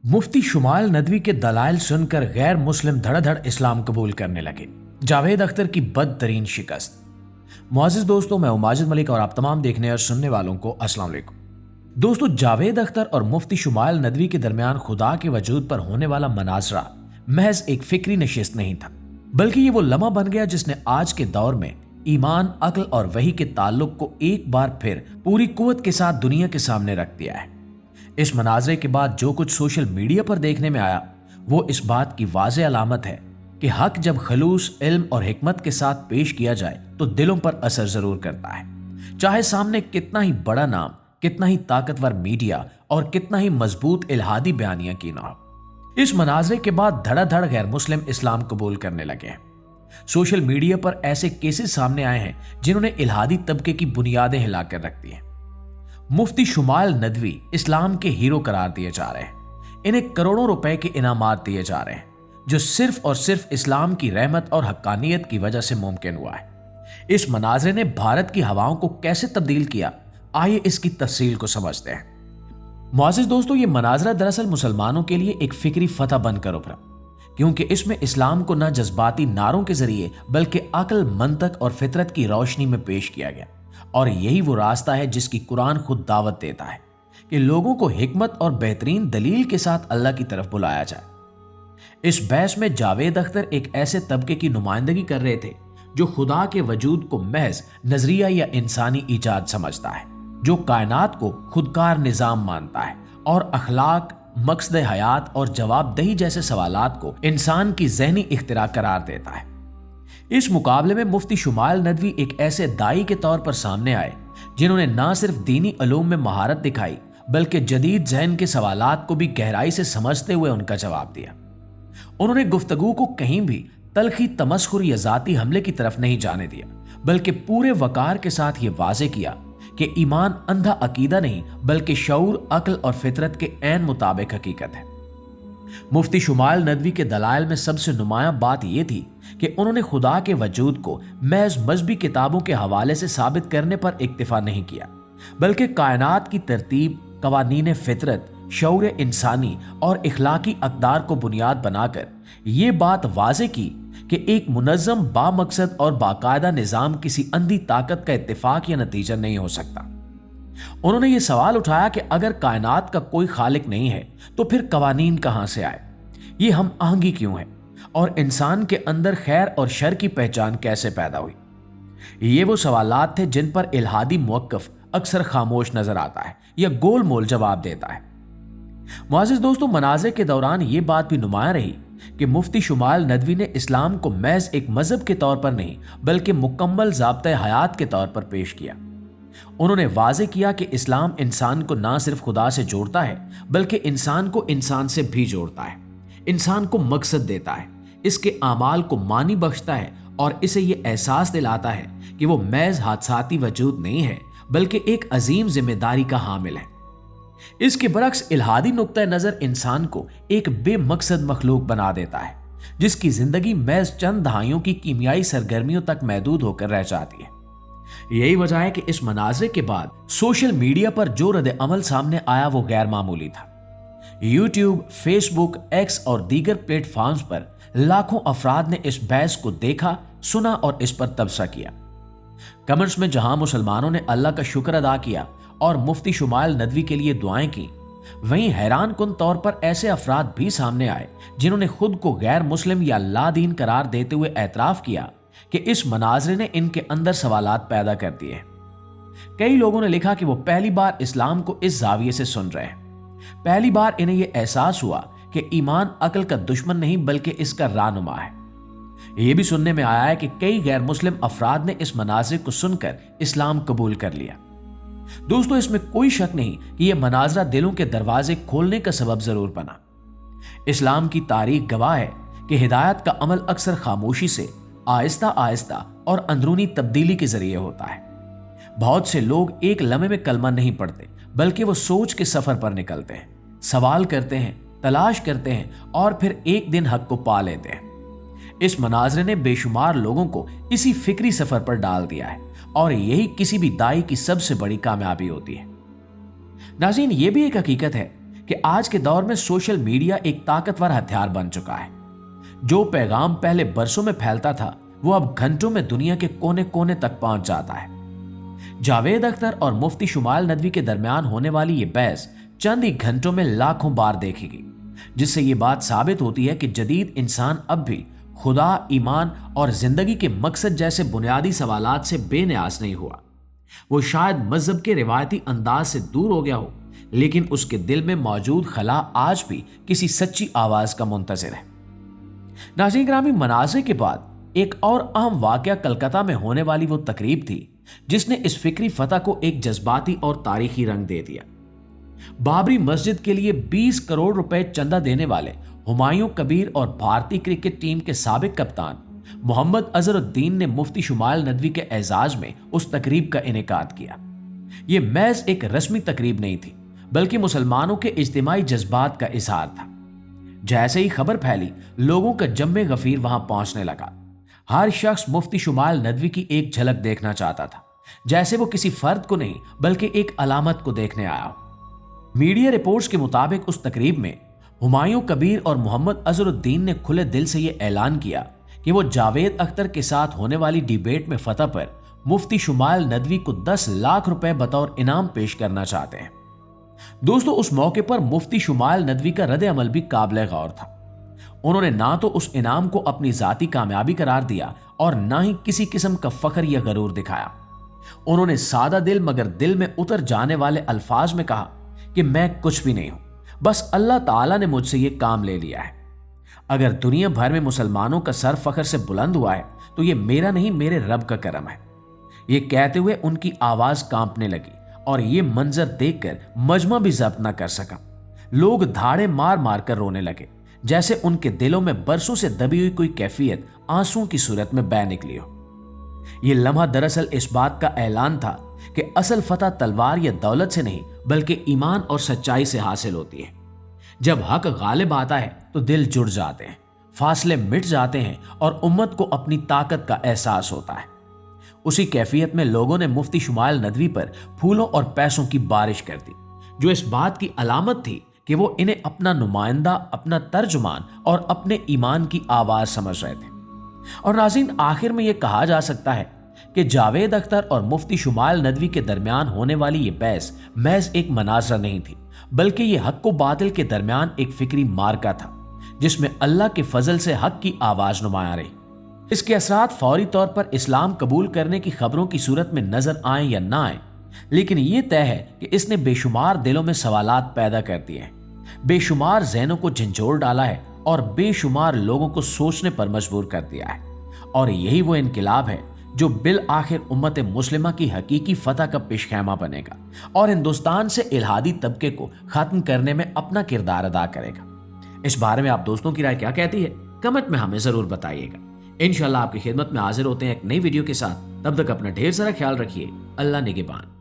मुफ्ती शुमाइल नदवी के दलाइल सुनकर गैर मुस्लिम धड़ाधड़ इस्लाम कबूल करने लगे। जावेद अख्तर की बदतरीन शिकस्त। मुअज़्ज़िज़ दोस्तों, मैं माजिद मलिक और आप तमाम देखने और सुनने वालों को अस्सलाम वालेकुम। दोस्तों, जावेद अख्तर और मुफ्ती शुमाइल नदवी के दरमियान खुदा के वजूद पर होने वाला मनाजरा महज एक फिक्री नशिस्त नहीं था, बल्कि ये वो लम्हा बन गया जिसने आज के दौर में ईमान, अक्ल और वही के ताल्लुक को एक बार फिर पूरी कुव्वत के साथ दुनिया के सामने रख दिया है। इस मनाजरे के बाद जो कुछ सोशल मीडिया पर देखने में आया वो इस बात की वाज़ेह अलामत है कि हक जब खलूस, इल्म और हिकमत के साथ पेश किया जाए तो दिलों पर असर जरूर करता है, चाहे सामने कितना ही बड़ा नाम, कितना ही ताकतवर मीडिया और कितना ही मजबूत इल्हादी बयानियां की ना हो। इस मनाजरे के बाद धड़ाधड़ गैर मुस्लिम इस्लाम कबूल करने लगे हैं। सोशल मीडिया पर ऐसे केसेस सामने आए हैं जिन्होंने इल्हादी तबके की बुनियादें हिलाकर रख दी हैं। मुफ्ती शुमाइल नदवी इस्लाम के हीरो करार दिए जा रहे हैं। इन्हें करोड़ों रुपए के इनामात दिए जा रहे हैं, जो सिर्फ और सिर्फ इस्लाम की रहमत और हक्कानियत की वजह से मुमकिन हुआ है। इस मनाजरे ने भारत की हवाओं को कैसे तब्दील किया, आइए इसकी तफसील को समझते हैं। मुअज़्ज़िज़ दोस्तों, ये मनाजरा दरअसल मुसलमानों के लिए एक फिक्री फतह बनकर उभरा, क्योंकि इसमें इस्लाम को न जज्बाती नारों के जरिए बल्कि अक्ल, मंतक और फितरत की रोशनी में पेश किया गया। और यही वो रास्ता है जिसकी कुरान खुद दावत देता है कि लोगों को हिकमत और बेहतरीन दलील के साथ अल्लाह की तरफ बुलाया जाए। इस बहस में जावेद अख्तर एक ऐसे तबके की नुमाइंदगी कर रहे थे जो खुदा के वजूद को महज नजरिया या इंसानी इजाद समझता है, जो कायनात को खुदकार निजाम मानता है और अखलाक, मकसद हयात और जवाबदही जैसे सवालात को इंसान की ज़हनी इख्तिरा करार देता है। इस मुकाबले में मुफ्ती शुमाइल नदवी एक ऐसे दाई के तौर पर सामने आए जिन्होंने ना सिर्फ दीनी उलूम में महारत दिखाई बल्कि जदीद ज़हन के सवालात को भी गहराई से समझते हुए उनका जवाब दिया। उन्होंने गुफ्तगू को कहीं भी तलखी, तमस्खुर या जाती हमले की तरफ नहीं जाने दिया, बल्कि पूरे वकार के साथ ये वाज़े किया कि ईमान अंधा अकीदा नहीं बल्कि शऊर, अक्ल और फितरत के ऐन मुताबिक हकीकत है। मुफ्ती शुमाइल नदवी के दलाइल में सबसे नुमायां बात यह थी कि उन्होंने खुदा के वजूद को महज मजहबी किताबों के हवाले से साबित करने पर इक्तिफा नहीं किया, बल्कि कायनात की तरतीब, कवानीन फितरत, शऊर इंसानी और इखलाकी अक़दार को बुनियाद बनाकर ये बात वाज़े की कि एक मुनज़्ज़म, बामकसद और बाकायदा निज़ाम किसी अंधी ताकत का इत्तिफाक या नतीजा नहीं हो सकता। उन्होंने ये सवाल उठाया कि अगर कायनात का कोई खालिक नहीं है तो फिर कवानीन कहां से आए, ये हम आहंगी क्यों है और इंसान के अंदर खैर और शर की पहचान कैसे पैदा हुई। ये वो सवालात थे जिन पर इल्हादी मुवक्किफ अक्सर खामोश नजर आता है या गोल मोल जवाब देता है। मुअज़्ज़िज़ दोस्तों, मनाज़रे के दौरान ये बात भी नुमायां रही कि मुफ्ती शुमाइल नदवी ने इस्लाम को महज एक मजहब के तौर पर नहीं बल्कि मुकम्मल ज़ाब्ते हयात के तौर पर पेश किया। उन्होंने वाज़े किया कि इस्लाम इंसान को ना सिर्फ खुदा से जोड़ता है बल्कि इंसान को इंसान से भी जोड़ता है, इंसान को मकसद देता है, इसके आमाल को मानी बख्शता है और इसे ये एहसास दिलाता है कि वो महज हादसाती वजूद नहीं है बल्कि एक अजीम जिम्मेदारी का हामिल है। इसके बरक्स इल्हादी नुक्ता नज़र इंसान को एक बेमकसद मखलूक बना देता है जिसकी जिंदगी महज चंद दहाइयों की कीमियाई सरगर्मियों तक महदूद होकर रह जाती है। यही वजह है कि इस मनाजरे के बाद सोशल मीडिया पर जो रद्द अमल सामने आया वो गैर मामूली था। यूट्यूब, फेसबुक, एक्स और दीगर प्लेटफॉर्म्स पर लाखों अफराद ने इस बहस को देखा, सुना और इस पर तबसरा किया। कमेंट्स में जहां मुसलमानों ने अल्लाह का शुक्र अदा किया और मुफ्ती शुमाइल नदवी के लिए दुआएं की, वहीं हैरान कुन तौर पर ऐसे अफराद भी सामने आए जिन्होंने खुद को गैर मुस्लिम या लादीन करार देते हुए एतराफ किया कि इस मनाजरे ने इनके अंदर सवालात पैदा कर दिए। कई लोगों ने लिखा कि वो पहली बार इस्लाम को इस जाविये से सुन रहे हैं। पहली बार इन्हें यह एहसास हुआ कि ईमान अक्ल का दुश्मन नहीं बल्कि इसका रानुमा है। यह भी सुनने में आया है कि कई गैर मुस्लिम अफराद ने इस मनाजरे को सुनकर इस्लाम कबूल कर लिया। दोस्तों, इसमें कोई शक नहीं कि यह मनाजरा दिलों के दरवाजे खोलने का सबब जरूर बना। इस्लाम की तारीख गवाह है कि हिदायत का अमल अक्सर खामोशी से, आहिस्ता आहिस्ता और अंदरूनी तब्दीली के जरिए होता है। बहुत से लोग एक लम्हे में कलमा नहीं पढ़ते बल्कि वो सोच के सफर पर निकलते हैं, सवाल करते हैं, तलाश करते हैं और फिर एक दिन हक को पा लेते हैं। इस मनाजरे ने बेशुमार लोगों को इसी फिक्री सफर पर डाल दिया है और यही किसी भी दाई की सबसे बड़ी कामयाबी होती है। नाज़रीन, ये भी एक हकीकत है कि आज के दौर में सोशल मीडिया एक ताकतवर हथियार बन चुका है। जो पैगाम पहले बरसों में फैलता था वो अब घंटों में दुनिया के कोने कोने तक पहुंच जाता है। जावेद अख्तर और मुफ्ती शुमाइल नदवी के दरमियान होने वाली ये बहस चंद ही घंटों में लाखों बार देखेगी, जिससे ये बात साबित होती है कि जदीद इंसान अब भी खुदा, ईमान और जिंदगी के मकसद जैसे बुनियादी सवालात से बेनियाज नहीं हुआ। वो शायद मजहब के रिवायती अंदाज से दूर हो गया हो, लेकिन उसके दिल में मौजूद खला आज भी किसी सच्ची आवाज का मुंतजिर है। नाज़रीन ग्रामी, मनाज़े के बाद एक और अहम वाकया कलकत्ता में होने वाली वो तकरीब थी जिसने इस फिक्री फतह को एक जज्बाती और तारीखी रंग दे दिया। बाबरी मस्जिद के लिए 20 करोड़ रुपए चंदा देने वाले हुमायूं कबीर और भारतीय क्रिकेट टीम के साबिक कप्तान मोहम्मद अजहरुद्दीन ने मुफ्ती शुमाइल नदवी के एजाज में उस तकरीब का इनेकाद किया। यह महज एक रस्मी तकरीब नहीं थी, बल्कि मुसलमानों के इज्तिमाई जज्बात का इजहार था। जैसे ही खबर फैली, लोगों का जम्मे गफीर वहां पहुंचने लगा। हर शख्स मुफ्ती शुमाइल नदवी की एक झलक देखना चाहता था, जैसे वो किसी फर्द को नहीं बल्कि एक अलामत को देखने आया हो। मीडिया रिपोर्ट्स के मुताबिक उस तकरीब में हुमायूं कबीर और मोहम्मद अजहरुद्दीन ने खुले दिल से यह ऐलान किया कि वो जावेद अख्तर के साथ होने वाली डिबेट में फतह पर मुफ्ती शुमाइल नदवी को 10 लाख रुपए बतौर इनाम पेश करना चाहते हैं। दोस्तों, उस मौके पर मुफ्ती शुमाइल नदवी का रद्द अमल भी काबिल गौर था। उन्होंने ना तो उस इनाम को अपनी जाती कामयाबी करार दिया और ना ही किसी किस्म का फख्र या गरूर दिखाया। उन्होंने सादा दिल मगर दिल में उतर जाने वाले अल्फाज में कहा कि मैं कुछ भी नहीं हूं, बस अल्लाह ताला ने मुझसे ये काम ले लिया है। अगर दुनिया भर में मुसलमानों का सर फख्र से बुलंद हुआ है तो ये मेरा नहीं, मेरे रब का करम है। ये कहते हुए उनकी आवाज कांपने लगी और ये मंजर देखकर मजमा भी जब्त न कर सका। लोग धाड़े मार मार कर रोने लगे, जैसे उनके दिलों में बरसों से दबी हुई कोई कैफियत आंसुओं की सूरत में बह निकली हो। यह लम्हा दरअसल इस बात का ऐलान था कि असल फतह तलवार या दौलत से नहीं बल्कि ईमान और सच्चाई से हासिल होती है। जब हक गालिब आता है तो दिल जुड़ जाते हैं, फासले मिट जाते हैं और उम्मत को अपनी ताकत का एहसास होता है। उसी कैफियत में लोगों ने मुफ्ती शुमाइल नदवी पर फूलों और पैसों की बारिश कर दी, जो इस बात की अलामत थी कि वो इन्हें अपना नुमाइंदा, अपना तर्जुमान और अपने ईमान की आवाज समझ रहे थे। और नाज़रीन, आखिर में यह कहा जा सकता है कि जावेद अख्तर और मुफ्ती शुमाइल नदवी के दरमियान होने वाली ये बहस महज एक मनाजरा नहीं थी, बल्कि ये हक व बातिल के दरमियान एक फिक्री मार्का था, जिसमें अल्लाह के फजल से हक की आवाज नुमाया रही। इसके असरात फौरी तौर पर इस्लाम कबूल करने की खबरों की सूरत में नजर आए या ना आए, लेकिन यह तय है कि इसने बेशुमार दिलों में सवालात पैदा कर दिए हैं, बेशुमार ज़हनों को झंझोर डाला है और बेशुमार लोगों को सोचने पर मजबूर कर दिया है। और यही वो इनकलाब है जो बिल आखिर उम्मत मुस्लिमा की हकीकी फतह का पेशखैमा बनेगा और हिंदुस्तान से इल्हादी तबके को खत्म करने में अपना किरदार अदा करेगा। इस बारे में आप दोस्तों की राय क्या कहती है, कमेंट में हमें जरूर बताइएगा। इंशाल्लाह आपकी खिदमत में हाजिर होते हैं एक नई वीडियो के साथ। तब तक अपना ढेर सारा ख्याल रखिए। अल्लाह निगहबान।